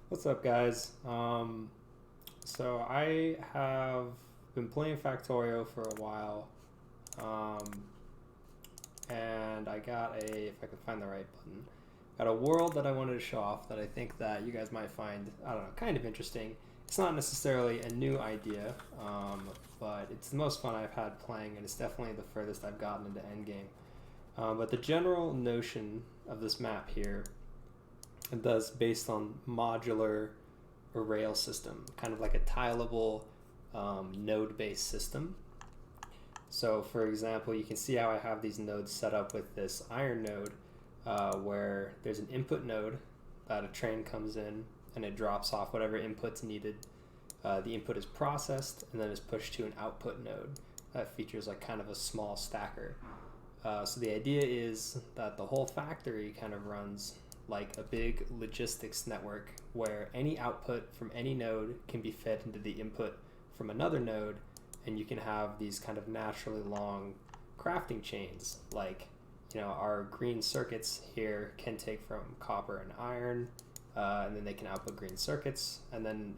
What's up, guys? So I have been playing Factorio for a while, um, and I got if I can find the right button, got a world that I wanted to show off that I think that you guys might find, I don't know, kind of interesting. It's not necessarily a new idea, but it's the most fun I've had playing, and it's definitely the furthest I've gotten into endgame. But the general notion of this map here, it does based on modular a rail system, kind of like a tileable node-based system. So for example, you can see how I have these nodes set up with this iron node where there's an input node that a train comes in and it drops off whatever input's needed. The input is processed and then is pushed to an output node that features like kind of a small stacker. So the idea is that the whole factory kind of runs like a big logistics network where any output from any node can be fed into the input from another node, and you can have these kind of naturally long crafting chains. Like, our green circuits here can take from copper and iron, and then they can output green circuits, and then,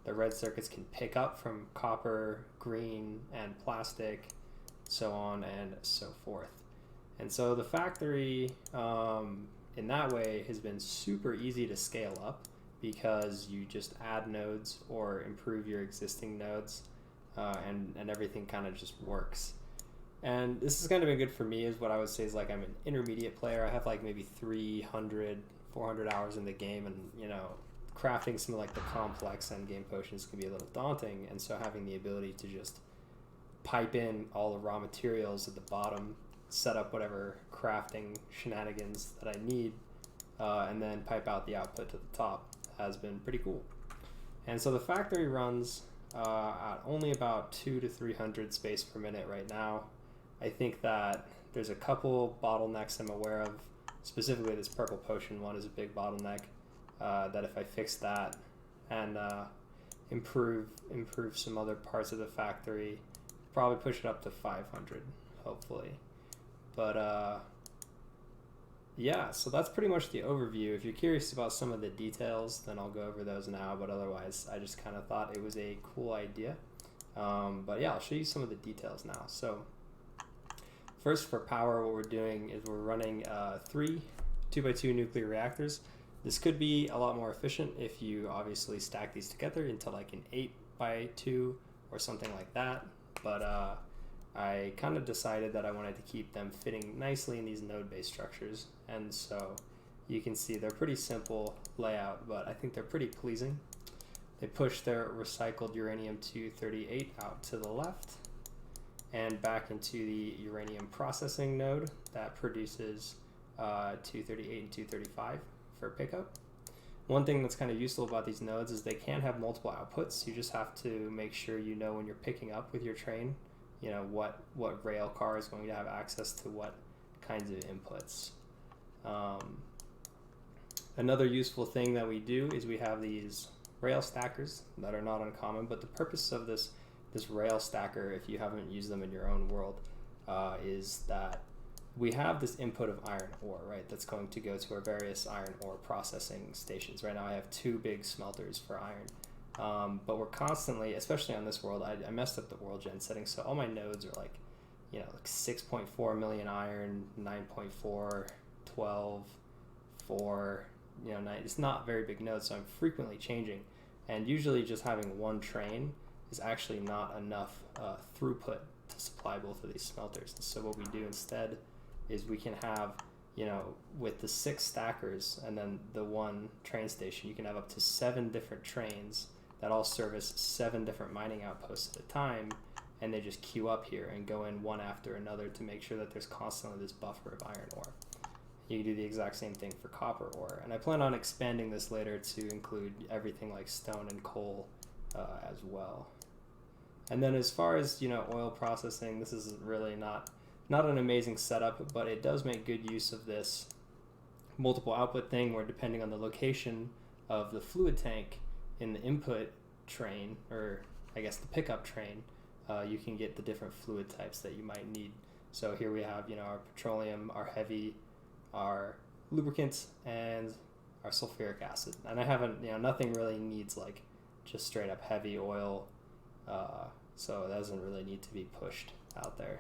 the red circuits can pick up from copper, green, and plastic, so on and so forth. And so the factory, in that way, has been super easy to scale up because you just add nodes or improve your existing nodes, and everything kind of just works. And this has kind of been good for me, is what I would say is like I'm an intermediate player. I have like maybe 300, 400 hours in the game, and crafting some of like the complex end game potions can be a little daunting. And so having the ability to just pipe in all the raw materials at the bottom, set up whatever crafting shenanigans that I need, and then pipe out the output to the top has been pretty cool. And so the factory runs at only about 2 to 300 space per minute right now. I think that there's a couple bottlenecks I'm aware of. Specifically, this purple potion one is a big bottleneck. That if I fix that and improve some other parts of the factory, probably push it up to 500, hopefully. But yeah, so that's pretty much the overview. If you're curious about some of the details, then I'll go over those now, but otherwise I just kind of thought it was a cool idea. But yeah, I'll show you some of the details now. So first, for power, what we're doing is we're running 3 2x2 nuclear reactors. This could be a lot more efficient if you obviously stack these together into like an 8x2 or something like that, but I kind of decided that I wanted to keep them fitting nicely in these node-based structures, and so you can see they're pretty simple layout, but I think they're pretty pleasing. They push their recycled uranium-238 out to the left and back into the uranium processing node that produces 238 and 235 for pickup. One thing that's kind of useful about these nodes is they can have multiple outputs. You just have to make sure when you're picking up with your train, what rail car is going to have access to what kinds of inputs. Another useful thing that we do is we have these rail stackers that are not uncommon, but the purpose of this rail stacker, if you haven't used them in your own world, is that we have this input of iron ore, right, that's going to go to our various iron ore processing stations. Right now I have 2 big smelters for iron. But we're constantly, especially on this world, I messed up the world gen settings, so all my nodes are like 6.4 million iron, 9.4, 12, 4, 9. It's not very big nodes, so I'm frequently changing. And usually just having one train is actually not enough throughput to supply both of these smelters. So what we do instead is we can have, with the 6 stackers and then the 1 train station, you can have up to 7 different trains that all service 7 different mining outposts at a time, and they just queue up here and go in one after another to make sure that there's constantly this buffer of iron ore. You can do the exact same thing for copper ore, and I plan on expanding this later to include everything like stone and coal as well. And then as far as oil processing, this is really not an amazing setup, but it does make good use of this multiple output thing where, depending on the location of the fluid tank in the input train, or I guess the pickup train, you can get the different fluid types that you might need. So here we have our petroleum, our heavy, our lubricants, and our sulfuric acid. And I haven't, nothing really needs like just straight up heavy oil, so it doesn't really need to be pushed out there.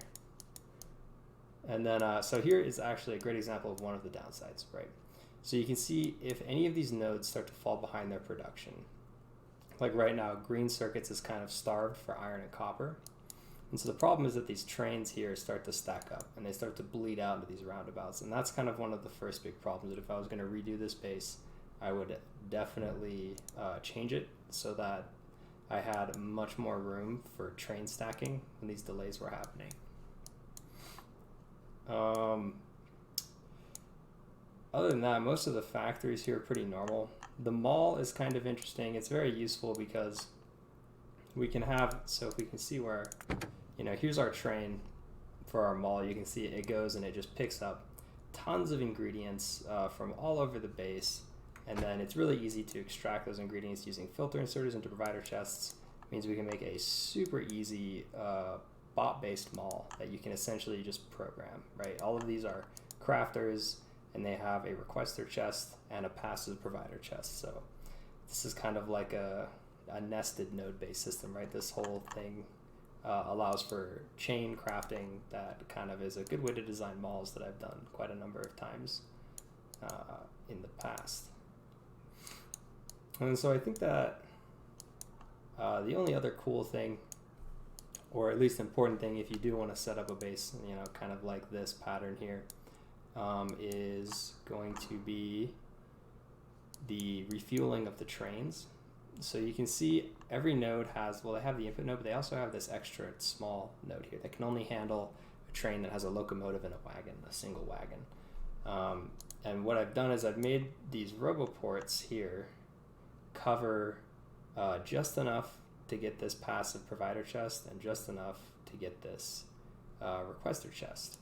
And then, so here is actually a great example of one of the downsides, right? So you can see if any of these nodes start to fall behind their production, like right now, green circuits is kind of starved for iron and copper. And so the problem is that these trains here start to stack up and they start to bleed out into these roundabouts. And that's kind of one of the first big problems, that if I was going to redo this base, I would definitely change it so that I had much more room for train stacking when these delays were happening. Other than that, most of the factories here are pretty normal. The mall is kind of interesting. It's very useful because we can have, so if we can see where, here's our train for our mall. You can see it goes and it just picks up tons of ingredients from all over the base. And then it's really easy to extract those ingredients using filter inserters into provider chests. It means we can make a super easy bot-based mall that you can essentially just program, right? All of these are crafters, and they have a requester chest and a passive provider chest. So this is kind of like a nested node-based system, right? This whole thing allows for chain crafting that kind of is a good way to design malls that I've done quite a number of times in the past. And so I think that the only other cool thing, or at least important thing if you do want to set up a base, kind of like this pattern here, is going to be the refueling of the trains. So you can see every node has, well, they have the input node, but they also have this extra small node here that can only handle a train that has a locomotive and a wagon, a single wagon. And what I've done is I've made these roboports here cover just enough to get this passive provider chest and just enough to get this requester chest.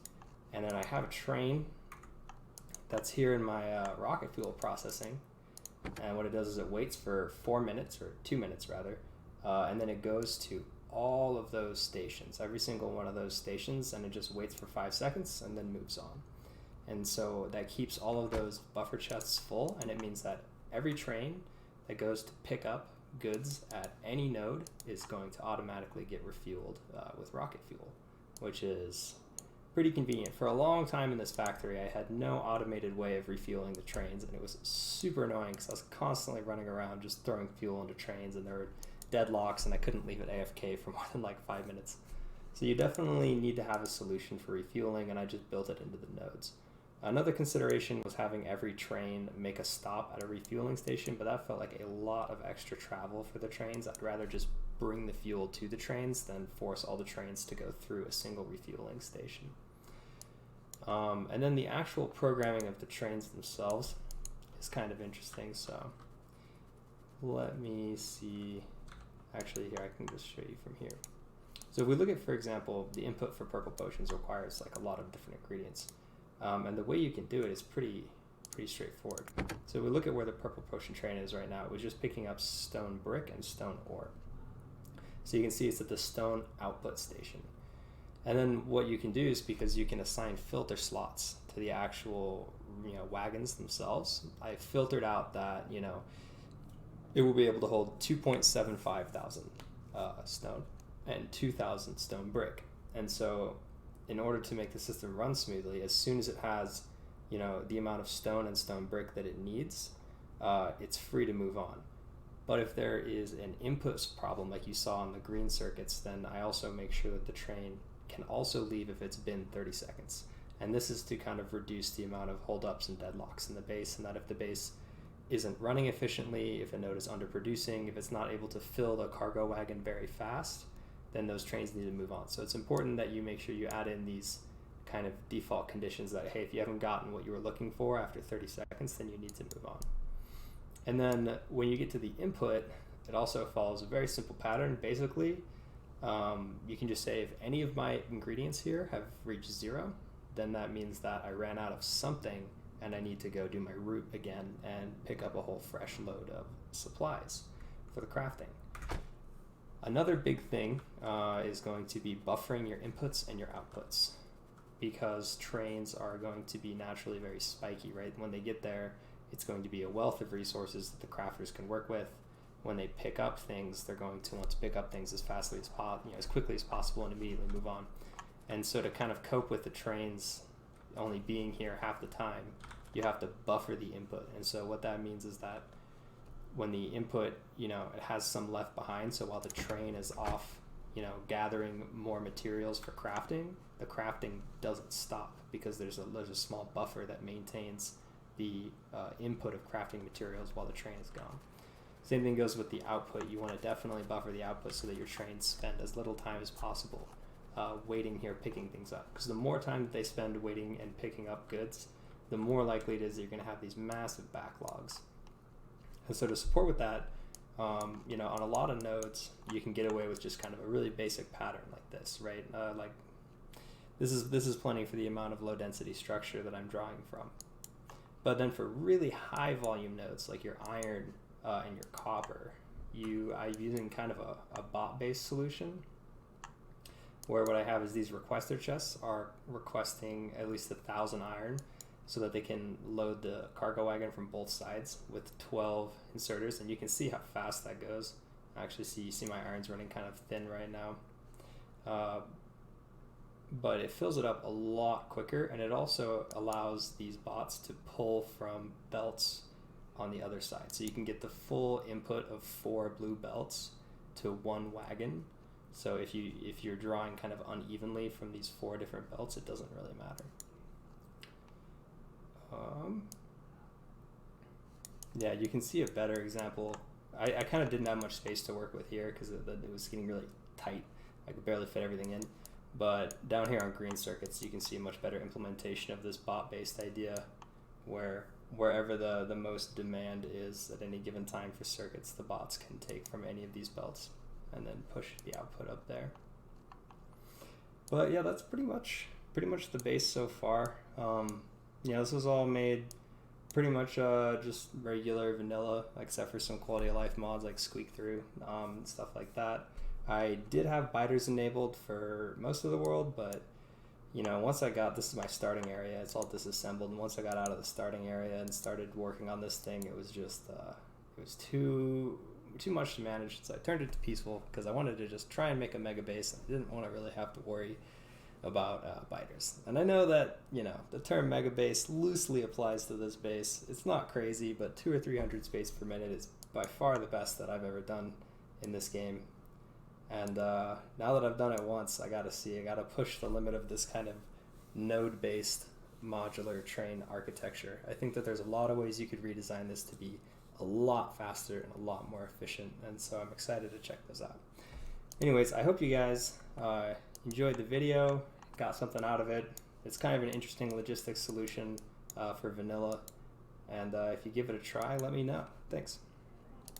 And then I have a train that's here in my rocket fuel processing. And what it does is it waits for 4 minutes, or 2 minutes rather, and then it goes to all of those stations, every single one of those stations, and it just waits for 5 seconds and then moves on. And so that keeps all of those buffer chests full, and it means that every train that goes to pick up goods at any node is going to automatically get refueled with rocket fuel, which is pretty convenient. For a long time in this factory, I had no automated way of refueling the trains, and it was super annoying because I was constantly running around just throwing fuel into trains, and there were deadlocks, and I couldn't leave it AFK for more than like 5 minutes. So you definitely need to have a solution for refueling, and I just built it into the nodes. Another consideration was having every train make a stop at a refueling station, but that felt like a lot of extra travel for the trains. I'd rather just bring the fuel to the trains than force all the trains to go through a single refueling station. And then the actual programming of the trains themselves is kind of interesting. So let me see. Actually, here I can just show you from here. So if we look at, for example, the input for purple potions requires like a lot of different ingredients. And the way you can do it is pretty straightforward. So we look at where the purple potion train is right now. It was just picking up stone brick and stone ore. So you can see it's at the stone output station. And then what you can do is, because you can assign filter slots to the actual wagons themselves, I filtered out that it will be able to hold 2.75 thousand stone and 2,000 stone brick. And so in order to make the system run smoothly, as soon as it has the amount of stone and stone brick that it needs, it's free to move on. But if there is an inputs problem like you saw on the green circuits, then I also make sure that the train can also leave if it's been 30 seconds. And this is to kind of reduce the amount of holdups and deadlocks in the base, and that if the base isn't running efficiently, if a node is underproducing, if it's not able to fill the cargo wagon very fast, then those trains need to move on. So it's important that you make sure you add in these kind of default conditions that, hey, if you haven't gotten what you were looking for after 30 seconds, then you need to move on. And then when you get to the input, it also follows a very simple pattern. Basically, you can just say if any of my ingredients here have reached 0, then that means that I ran out of something and I need to go do my route again and pick up a whole fresh load of supplies for the crafting. Another big thing is going to be buffering your inputs and your outputs, because trains are going to be naturally very spiky, right? When they get there, it's going to be a wealth of resources that the crafters can work with. When they pick up things, they're going to want to pick up things as fastly as possible, as quickly as possible, and immediately move on. And so to kind of cope with the trains only being here half the time, you have to buffer the input. And so what that means is that when the input, it has some left behind. So while the train is off, gathering more materials for crafting, the crafting doesn't stop because there's a small buffer that maintains the input of crafting materials while the train is gone. Same thing goes with the output. You want to definitely buffer the output so that your trains spend as little time as possible waiting here, picking things up. Because the more time that they spend waiting and picking up goods, the more likely it is that you're going to have these massive backlogs. And so to support with that, on a lot of nodes, you can get away with just kind of a really basic pattern like this, right? This is plenty for the amount of low density structure that I'm drawing from. But then for really high volume nodes like your iron and your copper, I'm using kind of a bot-based solution where what I have is these requester chests are requesting at least 1,000 iron so that they can load the cargo wagon from both sides with 12 inserters, and you can see how fast that goes. Actually, you see my iron's running kind of thin right now. But it fills it up a lot quicker, and it also allows these bots to pull from belts on the other side. So you can get the full input of 4 blue belts to 1 wagon. So if you're drawing kind of unevenly from these 4 different belts, it doesn't really matter. Yeah, you can see a better example. I kind of didn't have much space to work with here because it was getting really tight. I could barely fit everything in. But down here on green circuits, you can see a much better implementation of this bot-based idea where wherever the most demand is at any given time for circuits, the bots can take from any of these belts and then push the output up there. But yeah, that's pretty much the base so far. This was all made pretty much just regular vanilla, except for some quality of life mods like Squeak Through, stuff like that. I did have biters enabled for most of the world, but once this is my starting area, it's all disassembled, and once I got out of the starting area and started working on this thing, it was just it was too much to manage, so I turned it to peaceful because I wanted to just try and make a mega base, and I didn't want to really have to worry about biters. And I know that the term mega base loosely applies to this base. It's not crazy, but 200 or 300 space per minute is by far the best that I've ever done in this game. And now that I've done it once, I gotta push the limit of this kind of node-based modular train architecture. I think that there's a lot of ways you could redesign this to be a lot faster and a lot more efficient, and so I'm excited to check those out. Anyways, I hope you guys enjoyed the video, got something out of it. It's kind of an interesting logistics solution for vanilla, and if you give it a try, let me know. Thanks.